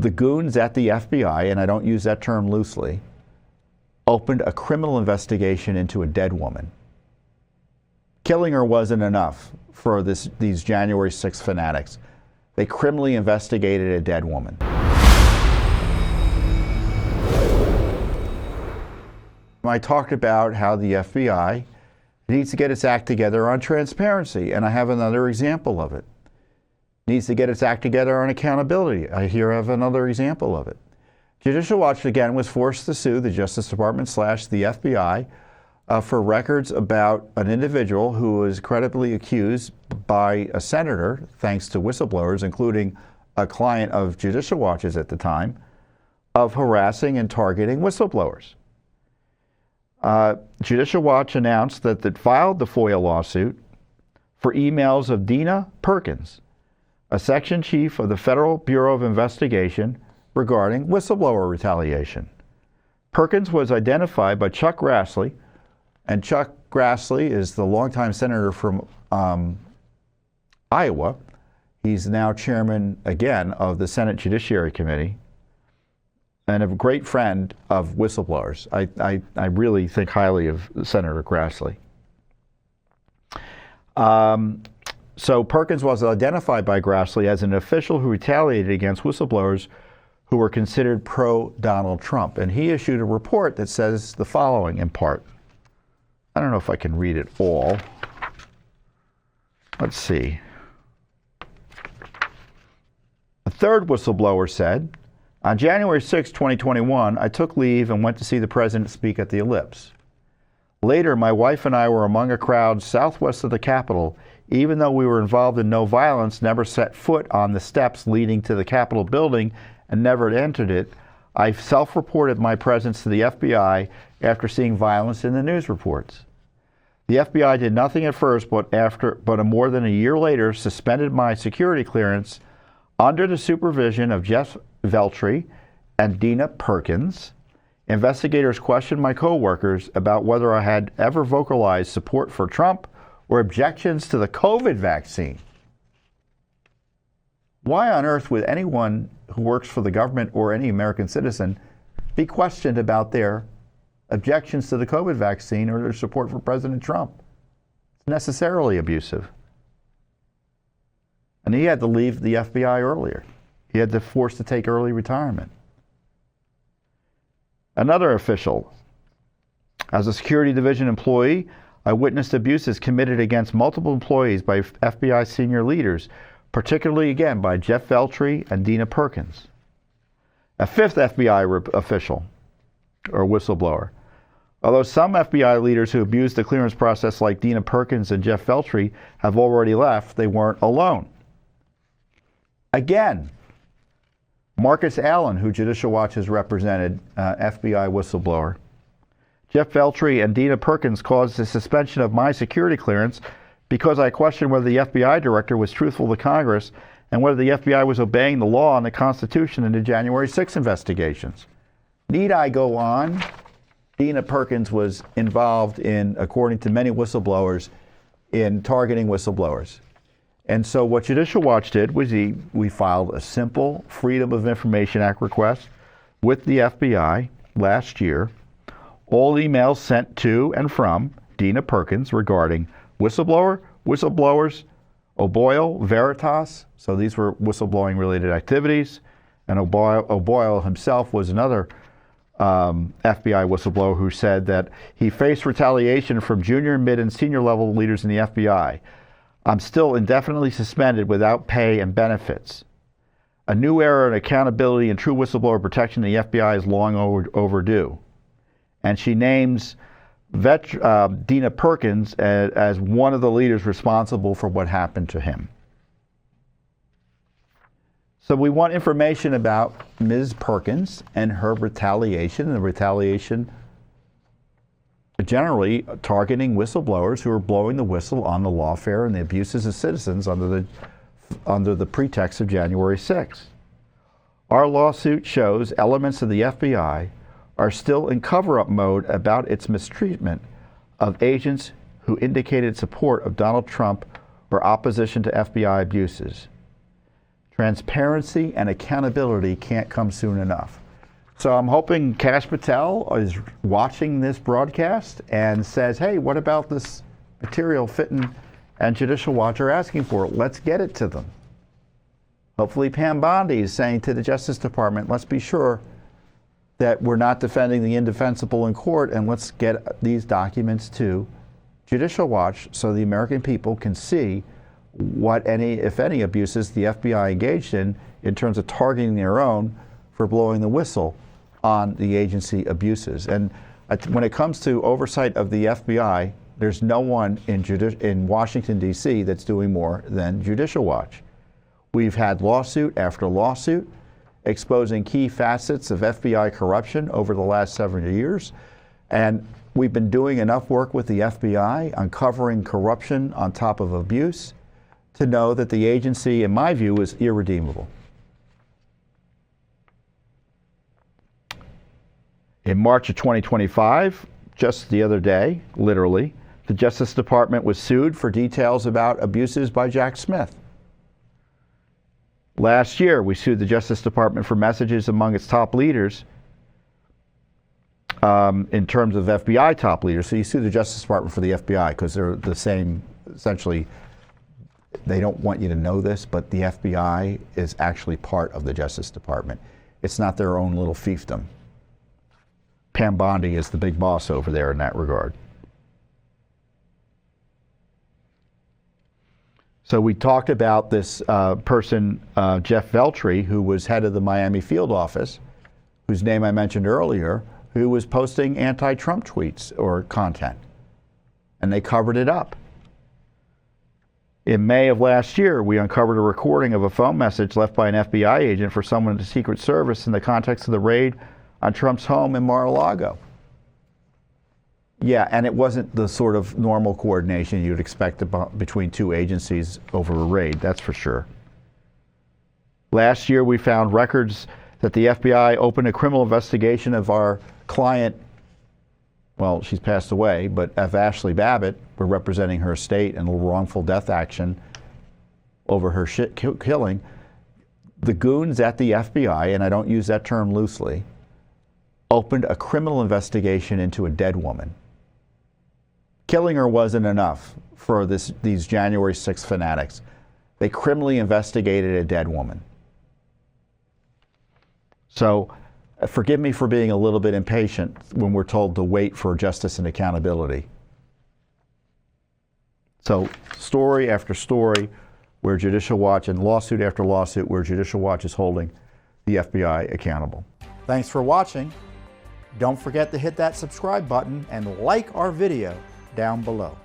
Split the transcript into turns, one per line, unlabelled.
the goons at the FBI, and I don't use that term loosely, opened a criminal investigation into a dead woman. Killing her wasn't enough for these January 6th fanatics. They criminally investigated a dead woman. I talked about how the FBI needs to get its act together on transparency, and I have another example of it. Needs to get its act together on accountability. I have another example of it. Judicial Watch, again, was forced to sue the Justice Department / the FBI for records about an individual who was credibly accused by a senator, thanks to whistleblowers, including a client of Judicial Watch's at the time, of harassing and targeting whistleblowers. Judicial Watch announced that it filed the FOIA lawsuit for emails of Dina Perkins, a section chief of the Federal Bureau of Investigation, regarding whistleblower retaliation. Perkins was identified by Chuck Grassley, and Chuck Grassley is the longtime senator from Iowa. He's now chairman, again, of the Senate Judiciary Committee, and a great friend of whistleblowers. I really think highly of Senator Grassley. So Perkins was identified by Grassley as an official who retaliated against whistleblowers who were considered pro-Donald Trump. And he issued a report that says the following in part. I don't know if I can read it all. Let's see. A third whistleblower said, on January 6, 2021, I took leave and went to see the president speak at the Ellipse. Later, my wife and I were among a crowd southwest of the Capitol. Even though we were involved in no violence, never set foot on the steps leading to the Capitol building, and never entered it, I self-reported my presence to the FBI after seeing violence in the news reports. The FBI did nothing at first, but more than a year later, suspended my security clearance under the supervision of Jeff Veltri and Dina Perkins. Investigators questioned my co-workers about whether I had ever vocalized support for Trump or objections to the COVID vaccine. Why on earth would anyone who works for the government or any American citizen be questioned about their objections to the COVID vaccine or their support for President Trump? It's necessarily abusive. And he had to leave the FBI earlier. He had to force to take early retirement. Another official, as a security division employee, I witnessed abuses committed against multiple employees by FBI senior leaders, particularly, again, by Jeff Veltri and Dina Perkins. A fifth FBI official, or whistleblower. Although some FBI leaders who abused the clearance process, like Dina Perkins and Jeff Veltri, have already left, they weren't alone. Again, Marcus Allen, who Judicial Watch has represented, FBI whistleblower. Jeff Veltri and Dina Perkins caused the suspension of my security clearance because I questioned whether the FBI director was truthful to Congress and whether the FBI was obeying the law and the Constitution in the January 6 investigations. Need I go on? Dina Perkins was involved in, according to many whistleblowers, in targeting whistleblowers. And so what Judicial Watch did was we filed a simple Freedom of Information Act request with the FBI last year. All emails sent to and from Dina Perkins regarding whistleblowers, O'Boyle, Veritas, so these were whistleblowing related activities, and O'Boyle himself was another FBI whistleblower who said that he faced retaliation from junior, mid, and senior level leaders in the FBI. I'm still indefinitely suspended without pay and benefits. A new era in accountability and true whistleblower protection in the FBI is long overdue. And she names Dina Perkins as one of the leaders responsible for what happened to him. So we want information about Ms. Perkins and her retaliation, and the retaliation generally targeting whistleblowers who are blowing the whistle on the lawfare and the abuses of citizens under the pretext of January 6. Our lawsuit shows elements of the FBI are still in cover-up mode about its mistreatment of agents who indicated support of Donald Trump or opposition to FBI abuses. Transparency and accountability can't come soon enough. So I'm hoping Kash Patel is watching this broadcast and says, hey, what about this material Fitton and Judicial Watch are asking for? Let's get it to them. Hopefully Pam Bondi is saying to the Justice Department, let's be sure that we're not defending the indefensible in court, and let's get these documents to Judicial Watch so the American people can see what any, if any, abuses the FBI engaged in terms of targeting their own for blowing the whistle on the agency abuses. And when it comes to oversight of the FBI, there's no one in Washington, D.C. that's doing more than Judicial Watch. We've had lawsuit after lawsuit exposing key facets of FBI corruption over the last several years. And we've been doing enough work with the FBI uncovering corruption on top of abuse to know that the agency, in my view, is irredeemable. In March of 2025, just the other day, literally, the Justice Department was sued for details about abuses by Jack Smith. Last year, we sued the Justice Department for messages among its top leaders in terms of FBI top leaders. So you sue the Justice Department for the FBI because they're the same, essentially, they don't want you to know this, but the FBI is actually part of the Justice Department. It's not their own little fiefdom. Pam Bondi is the big boss over there in that regard. So we talked about this person, Jeff Veltri, who was head of the Miami field office, whose name I mentioned earlier, who was posting anti-Trump tweets or content. And they covered it up. In May of last year, we uncovered a recording of a phone message left by an FBI agent for someone in the Secret Service in the context of the raid on Trump's home in Mar-a-Lago. Yeah, and it wasn't the sort of normal coordination you'd expect between two agencies over a raid, that's for sure. Last year, we found records that the FBI opened a criminal investigation of our client, well, she's passed away, but of Ashley Babbitt. We're representing her estate in a wrongful death action over her killing. The goons at the FBI, and I don't use that term loosely, opened a criminal investigation into a dead woman. Killing her wasn't enough for these January 6th fanatics. They criminally investigated a dead woman. So forgive me for being a little bit impatient when we're told to wait for justice and accountability. So story after story where Judicial Watch, and lawsuit after lawsuit where Judicial Watch is holding the FBI accountable. Thanks for watching. Don't forget to hit that subscribe button and like our video down below.